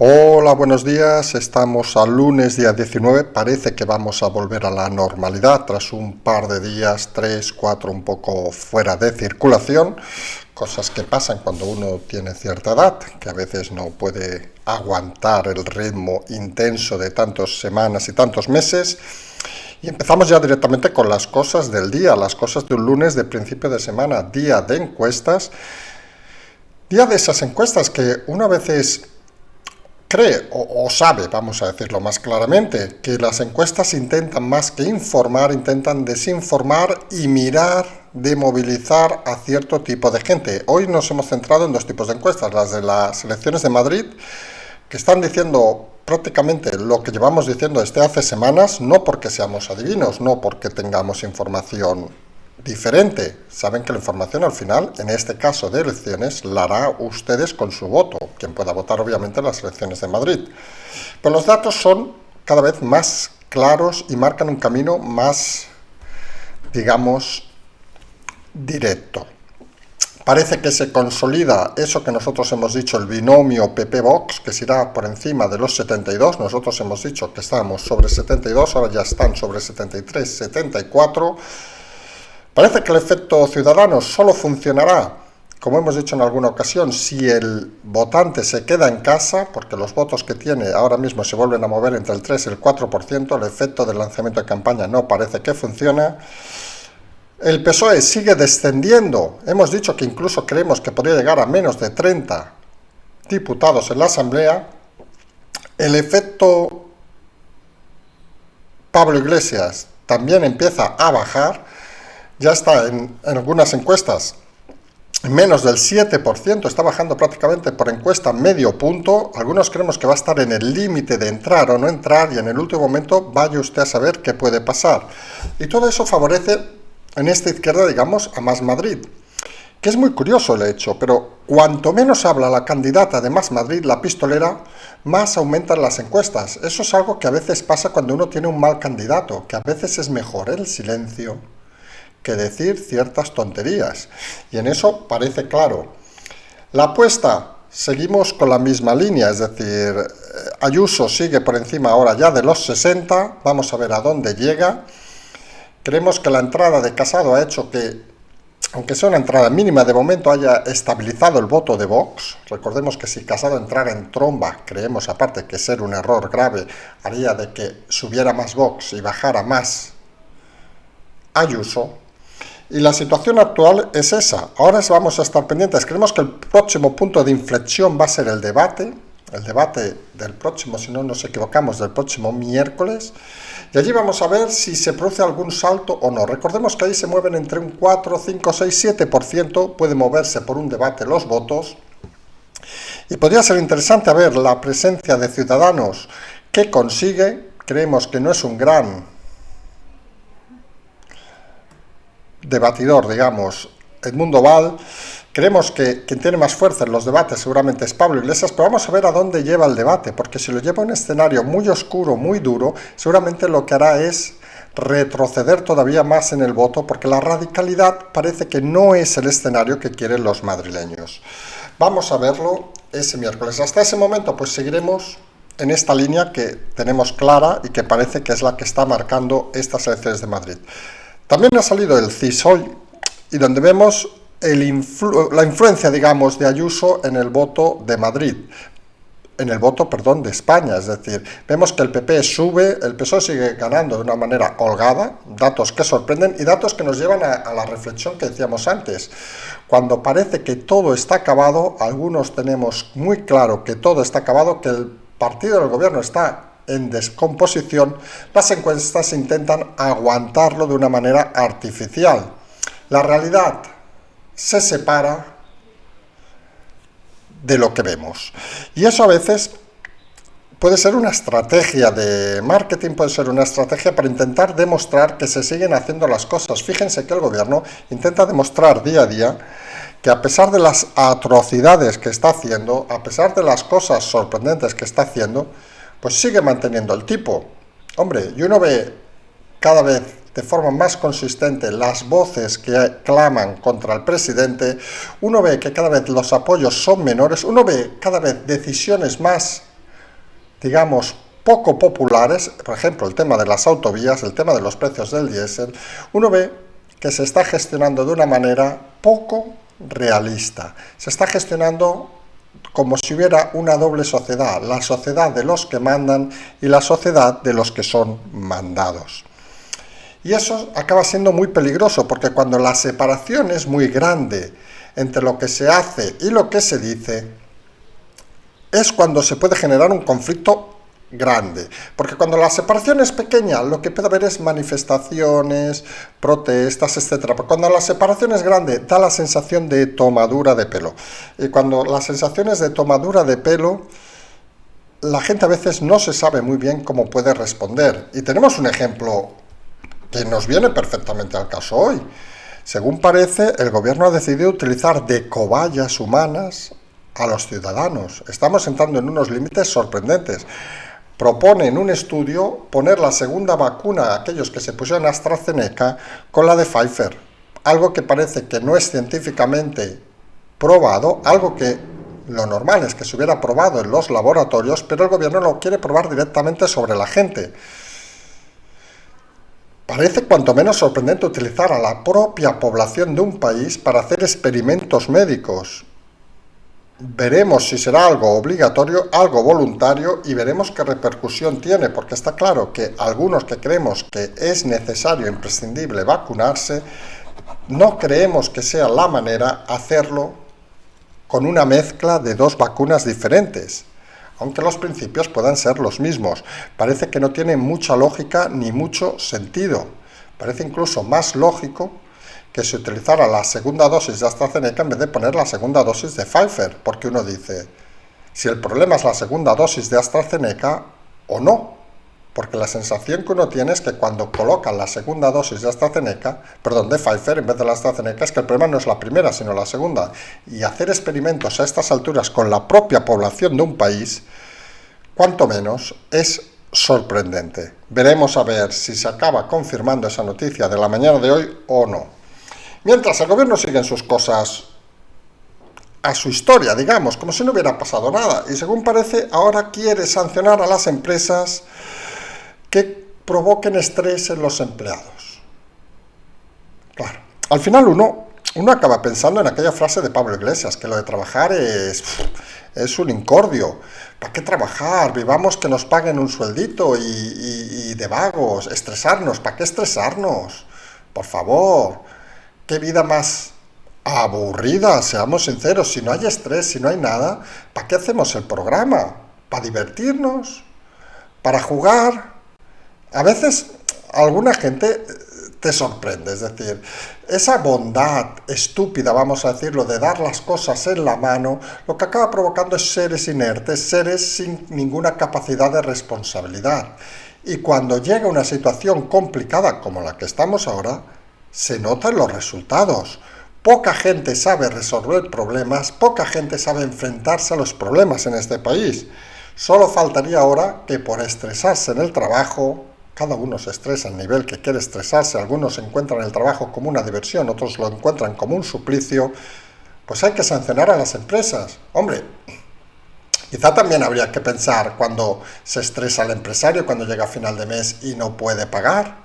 Hola, buenos días. Estamos al lunes, día 19. Parece que vamos a volver a la normalidad tras un par de días, 3, 4, un poco fuera de circulación. Cosas que pasan cuando uno tiene cierta edad, que a veces no puede aguantar el ritmo intenso de tantas semanas y tantos meses. Y empezamos ya directamente con las cosas del día, las cosas de un lunes de principio de semana, día de encuestas. Día de esas encuestas que una vez cree o sabe, vamos a decirlo más claramente, que las encuestas intentan más que informar, intentan desinformar y mirar de movilizar a cierto tipo de gente. Hoy nos hemos centrado en dos tipos de encuestas, las de las elecciones de Madrid, que están diciendo prácticamente lo que llevamos diciendo desde hace semanas, no porque seamos adivinos, no porque tengamos información diferente. Saben que la información al final, en este caso de elecciones, la hará ustedes con su voto, quien pueda votar obviamente en las elecciones de Madrid. Pero los datos son cada vez más claros y marcan un camino más, digamos, directo. Parece que se consolida eso que nosotros hemos dicho, el binomio PP-Vox, que se irá por encima de los 72. Nosotros hemos dicho que estábamos sobre 72, ahora ya están sobre 73, 74. Parece que el efecto Ciudadanos solo funcionará, como hemos dicho en alguna ocasión, si el votante se queda en casa, porque los votos que tiene ahora mismo se vuelven a mover entre el 3 y el 4%, el efecto del lanzamiento de campaña no parece que funciona. El PSOE sigue descendiendo, hemos dicho que incluso creemos que podría llegar a menos de 30 diputados en la Asamblea. El efecto Pablo Iglesias también empieza a bajar. Ya está en algunas encuestas menos del 7%, está bajando prácticamente por encuesta medio punto. Algunos creemos que va a estar en el límite de entrar o no entrar y en el último momento vaya usted a saber qué puede pasar. Y todo eso favorece en esta izquierda, digamos, a Más Madrid, que es muy curioso el hecho, pero cuanto menos habla la candidata de Más Madrid, la pistolera, más aumentan las encuestas. Eso es algo que a veces pasa cuando uno tiene un mal candidato, que a veces es mejor el silencio que decir ciertas tonterías. Y en eso parece claro. La apuesta, seguimos con la misma línea, es decir, Ayuso sigue por encima ahora ya de los 60, vamos a ver a dónde llega. Creemos que la entrada de Casado ha hecho que, aunque sea una entrada mínima, de momento haya estabilizado el voto de Vox. Recordemos que si Casado entrara en tromba, creemos aparte que ser un error grave, haría de que subiera más Vox y bajara más Ayuso. Y la situación actual es esa. Ahora vamos a estar pendientes. Creemos que el próximo punto de inflexión va a ser el debate del próximo, si no nos equivocamos, del próximo miércoles. Y allí vamos a ver si se produce algún salto o no. Recordemos que ahí se mueven entre un 4, 5, 6, 7%. Puede moverse por un debate los votos. Y podría ser interesante a ver la presencia de Ciudadanos que consigue. Creemos que no es un gran debatidor, digamos, Edmundo Val. Creemos que quien tiene más fuerza en los debates seguramente es Pablo Iglesias, pero vamos a ver a dónde lleva el debate, porque si lo lleva a un escenario muy oscuro, muy duro, seguramente lo que hará es retroceder todavía más en el voto, porque la radicalidad parece que no es el escenario que quieren los madrileños. Vamos a verlo ese miércoles. Hasta ese momento, pues seguiremos en esta línea que tenemos clara y que parece que es la que está marcando estas elecciones de Madrid. También ha salido el CIS hoy, y donde vemos la influencia, digamos, de Ayuso en el voto de Madrid, en el voto, perdón, de España. Es decir, vemos que el PP sube, el PSOE sigue ganando de una manera holgada, datos que sorprenden y datos que nos llevan a la reflexión que decíamos antes. Cuando parece que todo está acabado, algunos tenemos muy claro que todo está acabado, que el partido del gobierno está en descomposición, las encuestas intentan aguantarlo de una manera artificial. La realidad se separa de lo que vemos. Y eso a veces puede ser una estrategia de marketing, puede ser una estrategia para intentar demostrar que se siguen haciendo las cosas. Fíjense que el gobierno intenta demostrar día a día que a pesar de las atrocidades que está haciendo, a pesar de las cosas sorprendentes que está haciendo, pues sigue manteniendo el tipo. Hombre, y uno ve cada vez de forma más consistente las voces que claman contra el presidente, uno ve que cada vez los apoyos son menores, uno ve cada vez decisiones más digamos, poco populares, por ejemplo, el tema de las autovías, el tema de los precios del diésel, uno ve que se está gestionando de una manera poco realista. Se está gestionando como si hubiera una doble sociedad, la sociedad de los que mandan y la sociedad de los que son mandados. Y eso acaba siendo muy peligroso, porque cuando la separación es muy grande entre lo que se hace y lo que se dice, es cuando se puede generar un conflicto grande, porque cuando la separación es pequeña, lo que puede haber es manifestaciones, protestas, etcétera. Pero cuando la separación es grande, da la sensación de tomadura de pelo. Y cuando la sensación es de tomadura de pelo, la gente a veces no se sabe muy bien cómo puede responder. Y tenemos un ejemplo que nos viene perfectamente al caso hoy. Según parece, el gobierno ha decidido utilizar de cobayas humanas a los ciudadanos. Estamos entrando en unos límites sorprendentes. Propone en un estudio poner la segunda vacuna a aquellos que se pusieron AstraZeneca con la de Pfizer. Algo que parece que no es científicamente probado, algo que lo normal es que se hubiera probado en los laboratorios, pero el gobierno lo quiere probar directamente sobre la gente. Parece cuanto menos sorprendente utilizar a la propia población de un país para hacer experimentos médicos. Veremos si será algo obligatorio, algo voluntario, y veremos qué repercusión tiene, porque está claro que algunos que creemos que es necesario, imprescindible vacunarse, no creemos que sea la manera hacerlo con una mezcla de dos vacunas diferentes, aunque los principios puedan ser los mismos. Parece que no tiene mucha lógica ni mucho sentido. Parece incluso más lógico que se utilizara la segunda dosis de AstraZeneca en vez de poner la segunda dosis de Pfizer, porque uno dice, si el problema es la segunda dosis de AstraZeneca o no, porque la sensación que uno tiene es que cuando colocan la segunda dosis de AstraZeneca, perdón, de Pfizer en vez de la AstraZeneca, es que el problema no es la primera, sino la segunda. Y hacer experimentos a estas alturas con la propia población de un país, cuanto menos, es sorprendente. Veremos a ver si se acaba confirmando esa noticia de la mañana de hoy o no. Mientras el gobierno sigue en sus cosas, a su historia, digamos, como si no hubiera pasado nada. Y según parece, ahora quiere sancionar a las empresas que provoquen estrés en los empleados. Claro, al final uno acaba pensando en aquella frase de Pablo Iglesias, que lo de trabajar es un incordio. ¿Para qué trabajar? Vivamos que nos paguen un sueldito y de vagos. Estresarnos, ¿para qué estresarnos? Por favor. ¿Qué vida más aburrida? Seamos sinceros, si no hay estrés, si no hay nada, ¿para qué hacemos el programa? ¿Para divertirnos? ¿Para jugar? A veces alguna gente te sorprende, es decir, esa bondad estúpida, vamos a decirlo, de dar las cosas en la mano, lo que acaba provocando es seres inertes, seres sin ninguna capacidad de responsabilidad. Y cuando llega una situación complicada como la que estamos ahora, se notan los resultados. Poca gente sabe resolver problemas, poca gente sabe enfrentarse a los problemas en este país. Solo faltaría ahora que por estresarse en el trabajo, cada uno se estresa al nivel que quiere estresarse, algunos encuentran el trabajo como una diversión, otros lo encuentran como un suplicio, pues hay que sancionar a las empresas. Hombre, quizá también habría que pensar cuando se estresa el empresario, cuando llega a final de mes y no puede pagar.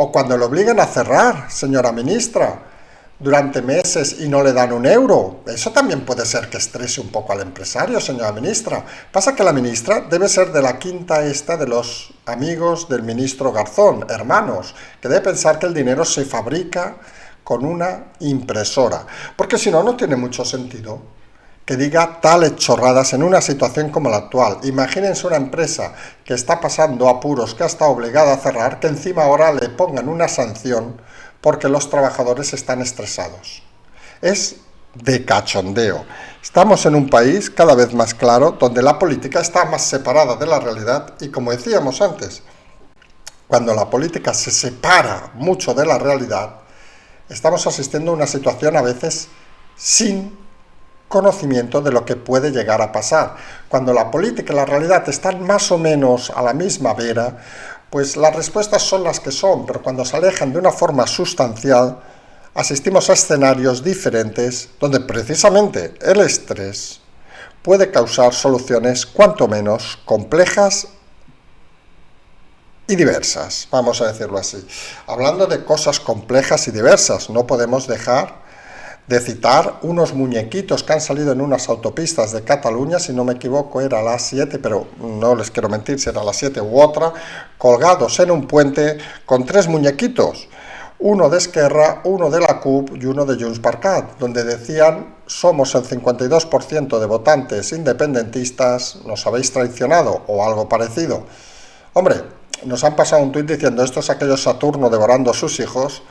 O cuando lo obligan a cerrar, señora ministra, durante meses y no le dan un euro. Eso también puede ser que estrese un poco al empresario, señora ministra. Pasa que la ministra debe ser de la quinta esta de los amigos del ministro Garzón, hermanos, que debe pensar que el dinero se fabrica con una impresora. Porque si no, no tiene mucho sentido que diga tales chorradas en una situación como la actual. Imagínense una empresa que está pasando apuros, que está obligada a cerrar, que encima ahora le pongan una sanción porque los trabajadores están estresados. Es de cachondeo. Estamos en un país cada vez más claro, donde la política está más separada de la realidad y, como decíamos antes, cuando la política se separa mucho de la realidad, estamos asistiendo a una situación a veces sin conocimiento de lo que puede llegar a pasar. Cuando la política y la realidad están más o menos a la misma vera, pues las respuestas son las que son, pero cuando se alejan de una forma sustancial, asistimos a escenarios diferentes donde precisamente el estrés puede causar soluciones cuanto menos complejas y diversas, vamos a decirlo así. Hablando de cosas complejas y diversas, no podemos dejar de citar unos muñequitos que han salido en unas autopistas de Cataluña, si no me equivoco era la 7, pero no les quiero mentir si era la 7 u otra, colgados en un puente con 3 muñequitos, uno de Esquerra, uno de la CUP y uno de Junts per Cat, donde decían: somos el 52% de votantes independentistas, nos habéis traicionado, o algo parecido. Hombre, nos han pasado un tuit diciendo: esto es aquello Saturno devorando a sus hijos.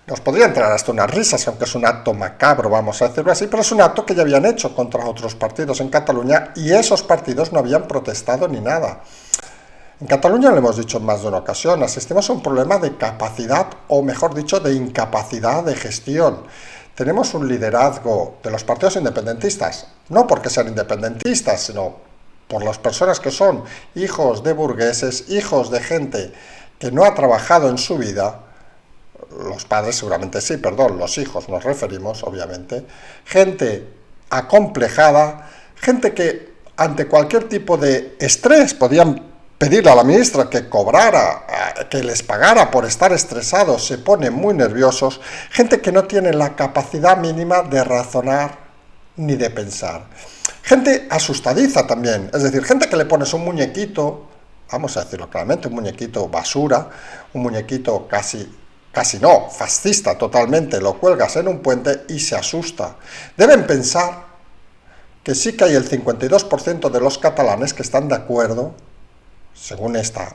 Nos podría entrar hasta unas risas, aunque es un acto macabro, vamos a decirlo así, pero es un acto que ya habían hecho contra otros partidos en Cataluña y esos partidos no habían protestado ni nada. En Cataluña, lo hemos dicho en más de una ocasión, asistimos a un problema de capacidad, o mejor dicho, de incapacidad de gestión. Tenemos un liderazgo de los partidos independentistas, no porque sean independentistas, sino por las personas que son hijos de burgueses, hijos de gente que no ha trabajado en su vida. Los padres seguramente sí, perdón, los hijos nos referimos, obviamente, gente acomplejada, gente que ante cualquier tipo de estrés podían pedirle a la ministra que cobrara, que les pagara por estar estresados, se ponen muy nerviosos, gente que no tiene la capacidad mínima de razonar ni de pensar. Gente asustadiza también, es decir, gente que le pones un muñequito, vamos a decirlo claramente, un muñequito basura, un muñequito casi no, fascista totalmente, lo cuelgas en un puente y se asusta. Deben pensar que sí que hay el 52% de los catalanes que están de acuerdo, según esta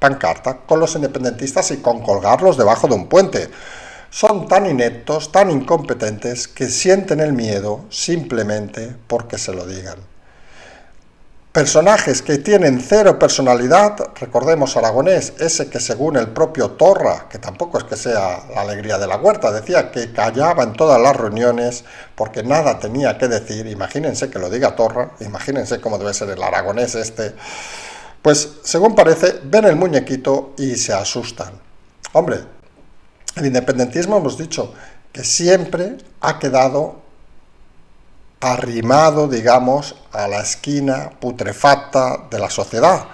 pancarta, con los independentistas y con colgarlos debajo de un puente. Son tan ineptos, tan incompetentes, que sienten el miedo simplemente porque se lo digan. Personajes que tienen cero personalidad, recordemos Aragonés, ese que según el propio Torra, que tampoco es que sea la alegría de la huerta, decía que callaba en todas las reuniones porque nada tenía que decir. Imagínense que lo diga Torra, imagínense cómo debe ser el aragonés este. Pues según parece, ven el muñequito y se asustan. Hombre, el independentismo hemos dicho que siempre ha quedado arrimado, digamos, a la esquina putrefacta de la sociedad.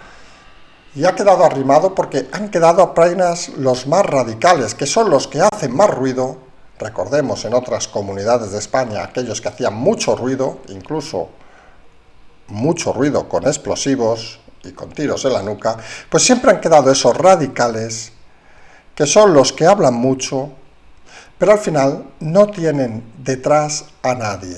Y ha quedado arrimado porque han quedado apenas los más radicales, que son los que hacen más ruido. Recordemos en otras comunidades de España aquellos que hacían mucho ruido, incluso mucho ruido con explosivos y con tiros en la nuca, pues siempre han quedado esos radicales, que son los que hablan mucho, pero al final no tienen detrás a nadie.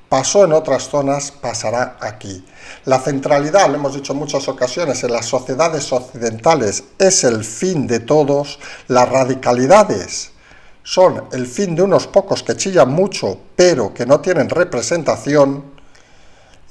Pasó en otras zonas, pasará aquí. La centralidad, lo hemos dicho en muchas ocasiones, en las sociedades occidentales es el fin de todos. Las radicalidades son el fin de unos pocos que chillan mucho, pero que no tienen representación.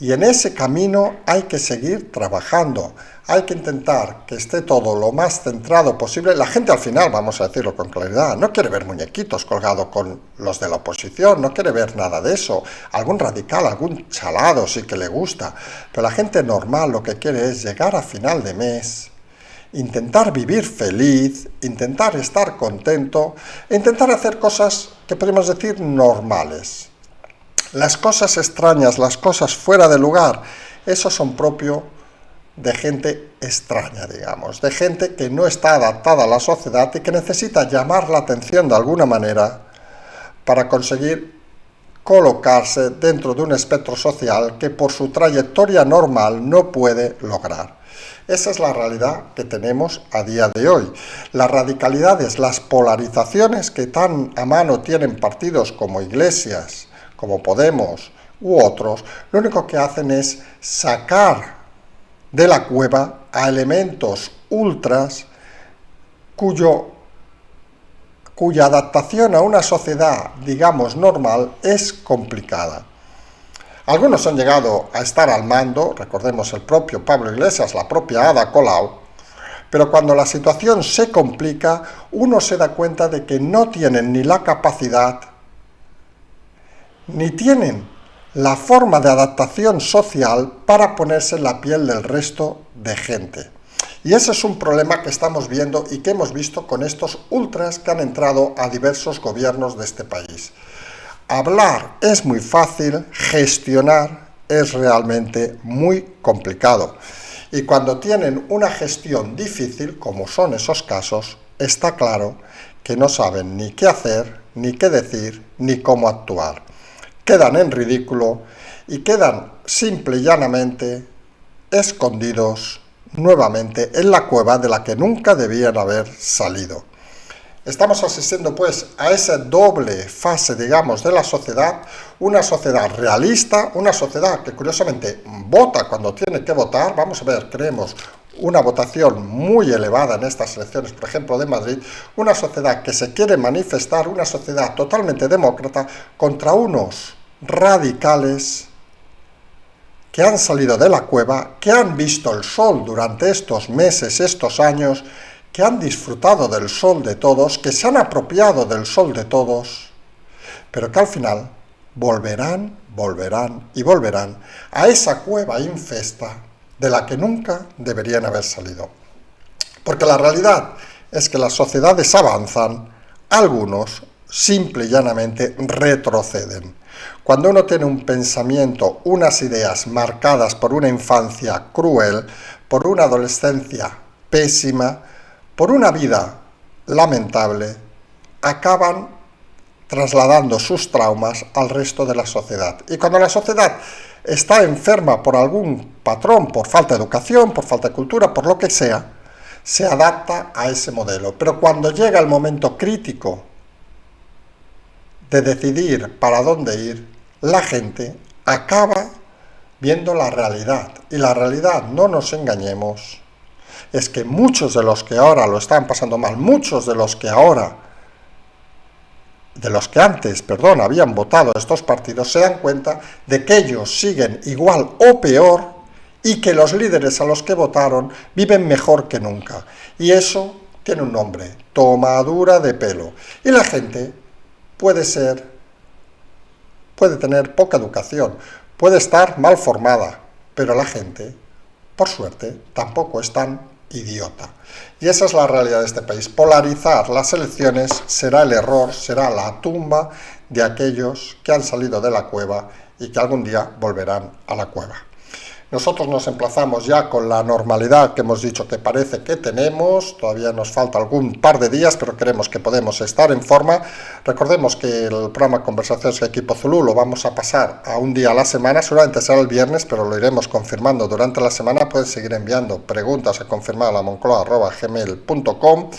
Y en ese camino hay que seguir trabajando. Hay que intentar que esté todo lo más centrado posible. La gente al final, vamos a decirlo con claridad, no quiere ver muñequitos colgados con los de la oposición, no quiere ver nada de eso. Algún radical, algún chalado sí que le gusta, pero la gente normal lo que quiere es llegar a final de mes, intentar vivir feliz, intentar estar contento, e intentar hacer cosas que podemos decir normales. Las cosas extrañas, las cosas fuera de lugar, eso son propio de gente extraña, digamos, de gente que no está adaptada a la sociedad y que necesita llamar la atención de alguna manera para conseguir colocarse dentro de un espectro social que por su trayectoria normal no puede lograr. Esa es la realidad que tenemos a día de hoy. Las radicalidades, las polarizaciones que tan a mano tienen partidos como Iglesias, como Podemos u otros, lo único que hacen es sacar de la cueva a elementos ultras cuya adaptación a una sociedad, digamos, normal es complicada. Algunos han llegado a estar al mando, recordemos el propio Pablo Iglesias, la propia Ada Colau, pero cuando la situación se complica, uno se da cuenta de que no tienen ni la capacidad, ni tienen la forma de adaptación social para ponerse en la piel del resto de gente. Y ese es un problema que estamos viendo y que hemos visto con estos ultras que han entrado a diversos gobiernos de este país. Hablar es muy fácil, gestionar es realmente muy complicado. Y cuando tienen una gestión difícil, como son esos casos, está claro que no saben ni qué hacer, ni qué decir, ni cómo actuar. Quedan en ridículo y quedan simple y llanamente escondidos nuevamente en la cueva de la que nunca debían haber salido. Estamos asistiendo pues a esa doble fase, digamos, de la sociedad, una sociedad realista, una sociedad que curiosamente vota cuando tiene que votar. Vamos a ver, creemos una votación muy elevada en estas elecciones, por ejemplo, de Madrid, una sociedad que se quiere manifestar, una sociedad totalmente demócrata contra unos radicales que han salido de la cueva, que han visto el sol durante estos meses, estos años, que han disfrutado del sol de todos, que se han apropiado del sol de todos, pero que al final volverán y volverán a esa cueva infesta de la que nunca deberían haber salido. Porque la realidad es que las sociedades avanzan, algunos simple y llanamente retroceden. Cuando uno tiene un pensamiento, unas ideas marcadas por una infancia cruel, por una adolescencia pésima, por una vida lamentable, acaban trasladando sus traumas al resto de la sociedad. Y cuando la sociedad está enferma por algún patrón, por falta de educación, por falta de cultura, por lo que sea, se adapta a ese modelo. Pero cuando llega el momento crítico de decidir para dónde ir, la gente acaba viendo la realidad. Y la realidad, no nos engañemos, es que muchos de los que ahora lo están pasando mal, muchos de los que antes habían votado a estos partidos, se dan cuenta de que ellos siguen igual o peor y que los líderes a los que votaron viven mejor que nunca. Y eso tiene un nombre: tomadura de pelo. Y la gente puede tener poca educación, puede estar mal formada, pero la gente, por suerte, tampoco es tan idiota. Y esa es la realidad de este país. Polarizar las elecciones será el error, será la tumba de aquellos que han salido de la cueva y que algún día volverán a la cueva. Nosotros nos emplazamos ya con la normalidad que hemos dicho que parece que tenemos. Todavía nos falta algún par de días, pero creemos que podemos estar en forma. Recordemos que el programa Conversaciones de Equipo Zulú lo vamos a pasar a un día a la semana. Seguramente será el viernes, pero lo iremos confirmando durante la semana. Pueden seguir enviando preguntas a confirmadolamoncloa@gmail.com.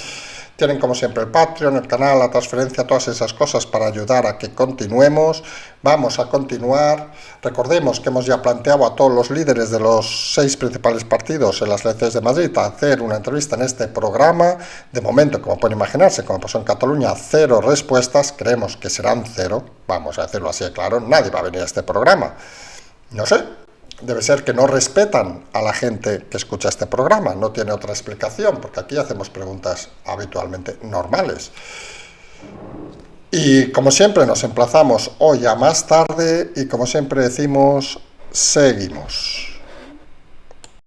Tienen como siempre el Patreon, el canal, la transferencia, todas esas cosas para ayudar a que continuemos. Vamos a continuar. Recordemos que hemos ya planteado a todos los líderes de los 6 principales partidos en las elecciones de Madrid a hacer una entrevista en este programa. De momento, como pueden imaginarse, como pasó en Cataluña, 0 respuestas. Creemos que serán 0. Vamos a decirlo así de claro. Nadie va a venir a este programa. No sé. Debe ser que no respetan a la gente que escucha este programa, no tiene otra explicación, porque aquí hacemos preguntas habitualmente normales. Y como siempre nos emplazamos hoy a más tarde y como siempre decimos, seguimos.